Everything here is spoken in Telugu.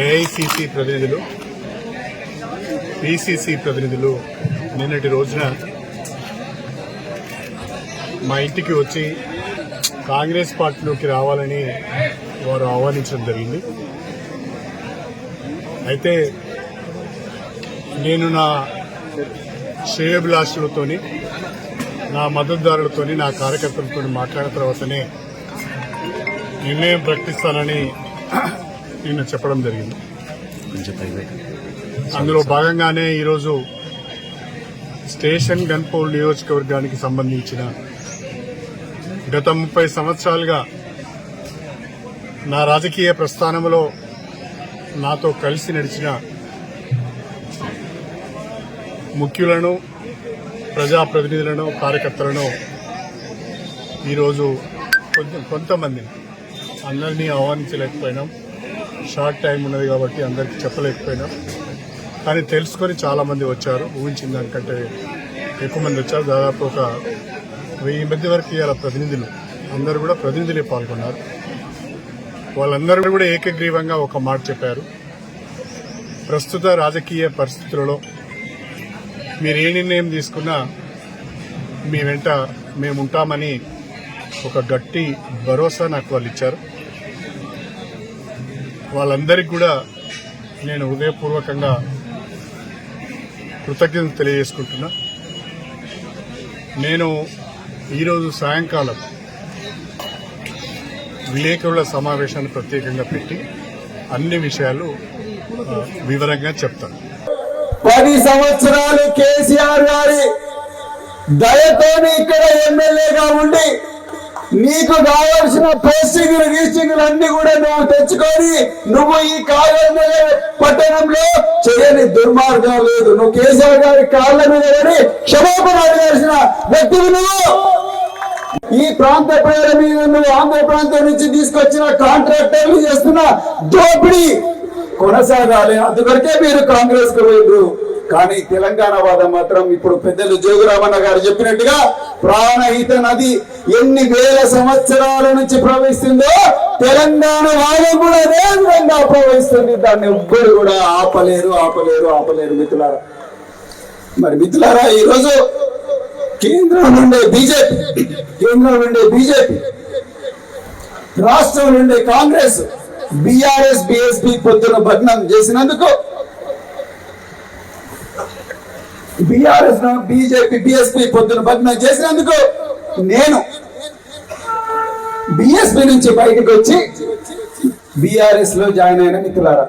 ఏఐసిసి ప్రతినిధులు, పిసిసి ప్రతినిధులు నిన్నటి రోజున మా ఇంటికి వచ్చి కాంగ్రెస్ పార్టీలోకి రావాలని వారు ఆహ్వానించడం జరిగింది. అయితే నేను నా శ్రేయోభిలాషులతోని, నా మద్దతుదారులతోని, నా కార్యకర్తలతో మాట్లాడిన తర్వాతనే నిర్ణయం ప్రకటిస్తానని నిన్న చెప్పడం జరిగింది. అందులో భాగంగానే ఈరోజు స్టేషన్ గన్పౌల్ నియోజకవర్గానికి సంబంధించిన గత 30 సంవత్సరాలుగా నా రాజకీయ ప్రస్థానంలో నాతో కలిసి నడిచిన ముఖ్యులను, ప్రజాప్రతినిధులను, కార్యకర్తలను ఈరోజు కొంతమందిని, అందరినీ ఆహ్వానించలేకపోయినాం. షార్ట్ టైం ఉన్నది కాబట్టి అందరికీ చెప్పలేకపోయినాం. కానీ తెలుసుకొని చాలామంది వచ్చారు. ఊహించిన దానికంటే ఎక్కువ మంది వచ్చారు. దాదాపు ఒక 1000 మంది వరకు ఇవాళ ప్రతినిధులు, అందరూ కూడా ప్రతినిధులే పాల్గొన్నారు. వాళ్ళందరూ కూడా ఏకగ్రీవంగా ఒక మాట చెప్పారు. ప్రస్తుత రాజకీయ పరిస్థితులలో మీరు ఏ నిర్ణయం తీసుకున్నా మీ వెంట మేముంటామని ఒక గట్టి భరోసా నాకు వాళ్ళు ఇచ్చారు. వాళ్ళందరికీ కూడా నేను హృదయపూర్వకంగా కృతజ్ఞతలు తెలియజేసుకుంటున్నా. నేను ఈరోజు సాయంకాలం విలేకరుల సమావేశాన్ని ప్రత్యేకంగా పెట్టి అన్ని విషయాలు వివరంగా చెప్తాను. 10 సంవత్సరాలు కేసీఆర్ గారి దయతోని ఇక్కడ ఎమ్మెల్యేగా ఉండి నీకు కావలసిన పోస్టింగ్లు రీస్టింగ్లు అన్ని కూడా నువ్వు తెచ్చుకొని నువ్వు ఈ కాగజ్నగర్ పట్టణంలో చేయని దుర్మార్గం లేదు. నువ్వు కేసీఆర్ గారి కాళ్ళ మీద పడి క్షమాపణ అడగాల్సిన వ్యక్తివి నువ్వు. ఈ ప్రాంత ప్రజల మీద నువ్వు ఆంధ్ర ప్రాంతం నుంచి తీసుకొచ్చిన కాంట్రాక్టర్లు చేస్తున్న దోపిడీ కొనసాగాలి. అందువరకే మీరు కాంగ్రెస్ కు పోయిండ్రు. కానీ తెలంగాణ వాదం మాత్రం ఇప్పుడు పెద్దలు జోగురామన్న గారు చెప్పినట్టుగా ప్రాణహిత నది ఎన్ని వేల సంవత్సరాల నుంచి ప్రవహిస్తుందో తెలంగాణ వాదం కూడా అదే విధంగా ప్రవహిస్తుంది. దాన్ని ఎవ్వరు కూడా ఆపలేరు మిత్రులారా. మరి మిత్రులారా, ఈరోజు కేంద్రం నుండే బీజేపీ, రాష్ట్రం నుండే కాంగ్రెస్, బీఆర్ఎస్, బీఎస్పీ పొద్దున భగ్నం చేసినందుకు, బీఆర్ఎస్ బీజేపీ బీఎస్పీ పొద్దున భగ్నం చేసినందుకు నేను బీఎస్పీ నుంచి బయటకు వచ్చి బీఆర్ఎస్ లో జాయిన్ అయిన మిత్రులారా.